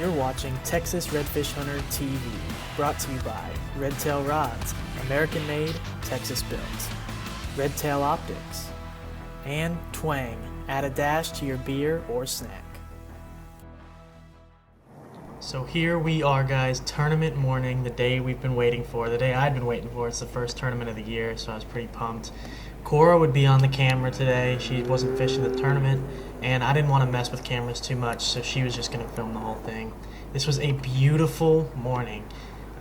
You're watching Texas Redfish Hunter TV, brought to you by Redtail Rods, American made, Texas built, Redtail Optics, and Twang, add a dash to your beer or snack. So here we are, guys, tournament morning, the day we've been waiting for, the day I've been waiting for. It's the first tournament of the year, so I was pretty pumped. Cora would be on the camera today. She wasn't fishing the tournament, and I didn't want to mess with cameras too much, so she was just going to film the whole thing. This was a beautiful morning.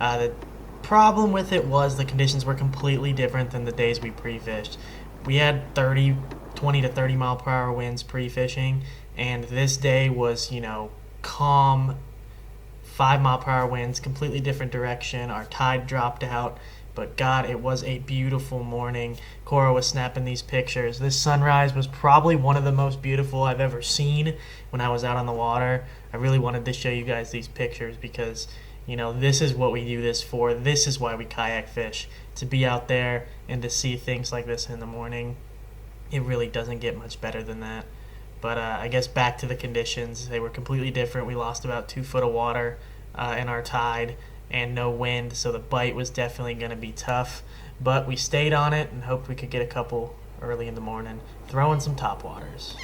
The problem with it was the conditions were completely different than the days we pre-fished. We had 20 to 30 mile per hour winds pre-fishing, and this day was, calm, 5 mile per hour winds, completely different direction. Our tide dropped out, but God, it was a beautiful morning. Cora was snapping these pictures. This sunrise was probably one of the most beautiful I've ever seen when I was out on the water. I really wanted to show you guys these pictures because, this is what we do this for. This is why we kayak fish, to be out there and to see things like this in the morning. It really doesn't get much better than that. But I guess back to the conditions. They were completely different. We lost about 2 foot of water in our tide and no wind, so the bite was definitely going to be tough. But we stayed on it and hoped we could get a couple early in the morning, throwing some topwaters.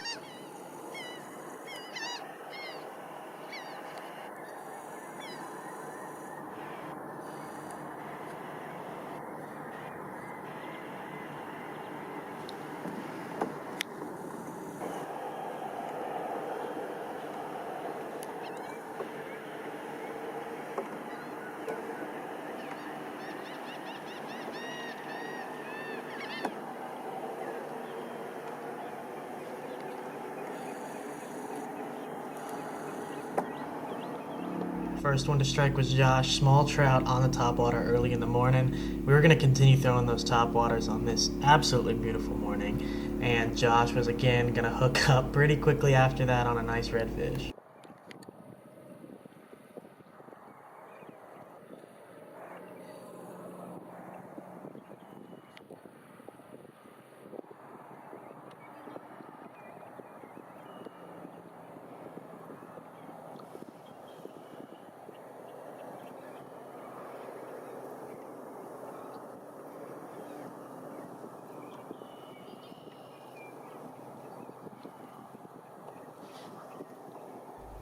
First one to strike was Josh. Small trout on the topwater early in the morning. We were going to continue throwing those topwaters on this absolutely beautiful morning. And Josh was again going to hook up pretty quickly after that on a nice redfish.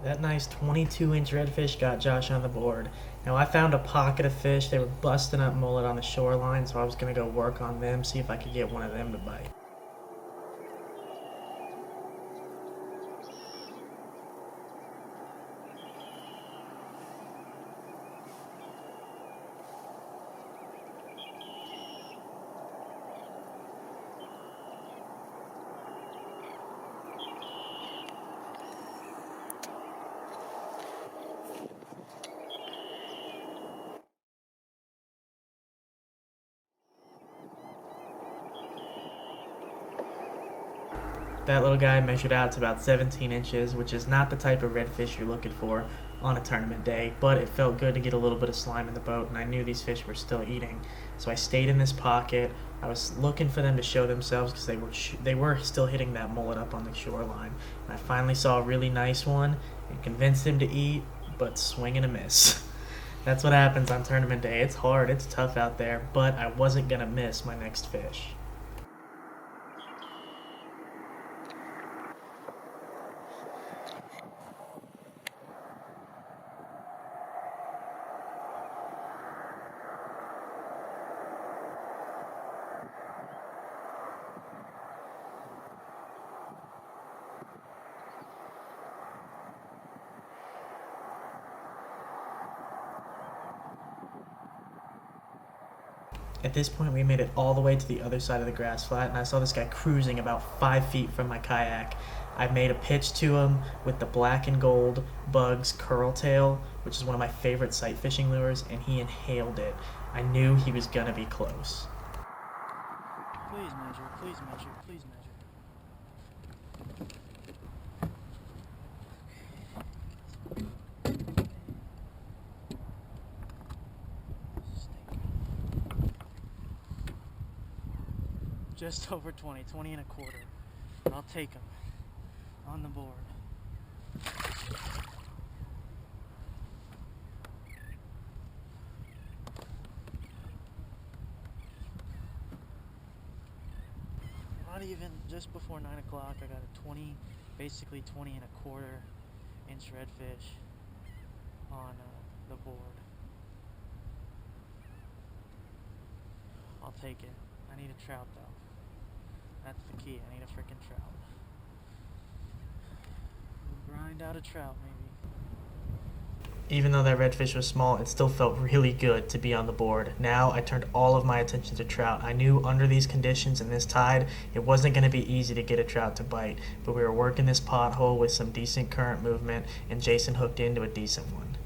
That nice 22-inch redfish got Josh on the board. Now I found a pocket of fish. They were busting up mullet on the shoreline, so I was going to go work on them, see if I could get one of them to bite. That little guy measured out to about 17 inches, which is not the type of redfish you're looking for on a tournament day, but it felt good to get a little bit of slime in the boat, and I knew these fish were still eating. So I stayed in this pocket. I was looking for them to show themselves because they were still hitting that mullet up on the shoreline. And I finally saw a really nice one and convinced him to eat, but swing and a miss. That's what happens on tournament day. It's hard, it's tough out there, but I wasn't going to miss my next fish. At this point, we made it all the way to the other side of the grass flat, and I saw this guy cruising about 5 feet from my kayak. I made a pitch to him with the black and gold Bugs curl tail, which is one of my favorite sight fishing lures, and he inhaled it. I knew he was gonna be close. Please measure, please measure, please measure. Just over 20, 20 and a quarter. I'll take them on the board. even, just before 9 o'clock, I got a 20, basically 20 1/4 inch redfish on the board. I'll take it. I need a trout though. That's the key. I need a freaking trout. We'll grind out a trout maybe. Even though that redfish was small, it still felt really good to be on the board. Now I turned all of my attention to trout. I knew under these conditions and this tide, it wasn't going to be easy to get a trout to bite, but we were working this pothole with some decent current movement, and Jason hooked into a decent one.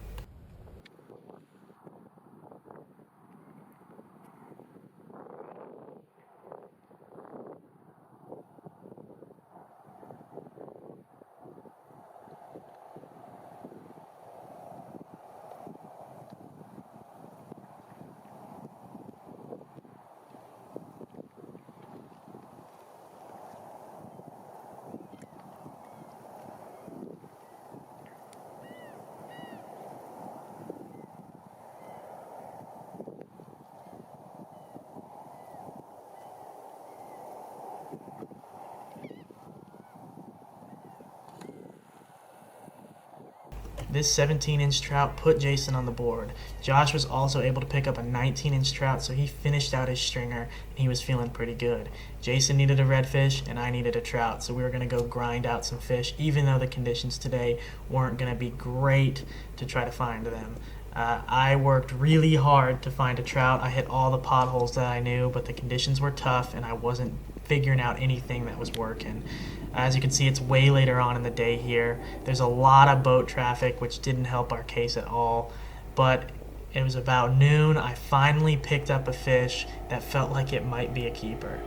This 17-inch trout put Jason on the board. Josh was also able to pick up a 19-inch trout, so he finished out his stringer, and he was feeling pretty good. Jason needed a redfish, and I needed a trout, so we were going to go grind out some fish, even though the conditions today weren't going to be great to try to find them. I worked really hard to find a trout. I hit all the potholes that I knew, but the conditions were tough, and I wasn't figuring out anything that was working. As you can see, it's way later on in the day here. There's a lot of boat traffic, which didn't help our case at all. But it was about noon. I finally picked up a fish that felt like it might be a keeper.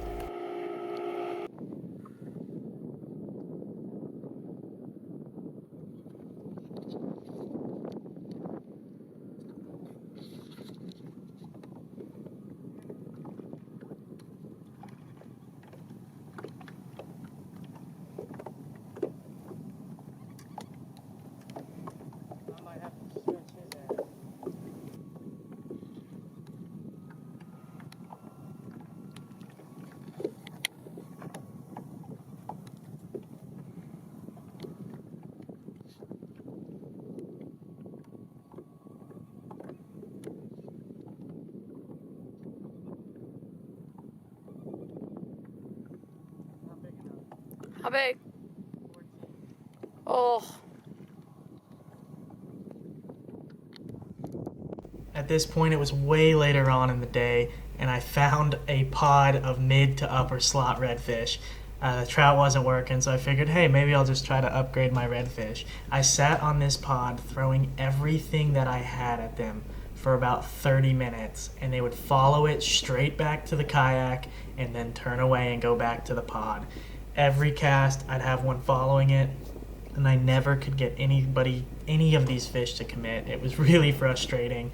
How big? Oh. At this point, it was way later on in the day, and I found a pod of mid to upper slot redfish. The trout wasn't working, so I figured, hey, maybe I'll just try to upgrade my redfish. I sat on this pod throwing everything that I had at them for about 30 minutes, and they would follow it straight back to the kayak and then turn away and go back to the pod. Every cast, I'd have one following it, and I never could get any of these fish to commit. It was really frustrating.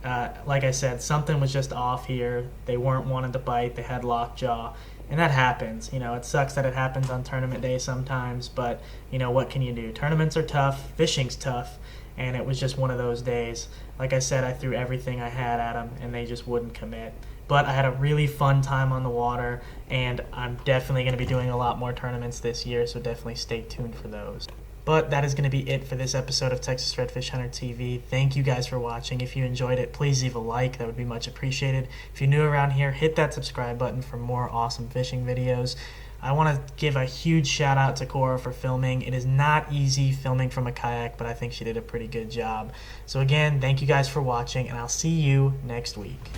Like I said, something was just off here. They weren't wanting to bite. They had lockjaw, and that happens. You know, it sucks that it happens on tournament day sometimes, but you know, what can you do? Tournaments are tough. Fishing's tough, and it was just one of those days. Like I said, I threw everything I had at them, and they just wouldn't commit. But I had a really fun time on the water, and I'm definitely going to be doing a lot more tournaments this year, so definitely stay tuned for those. But that is going to be it for this episode of Texas Redfish Hunter TV. Thank you guys for watching. If you enjoyed it, please leave a like. That would be much appreciated. If you're new around here, hit that subscribe button for more awesome fishing videos. I want to give a huge shout out to Cora for filming. It is not easy filming from a kayak, but I think she did a pretty good job. So again, thank you guys for watching, and I'll see you next week.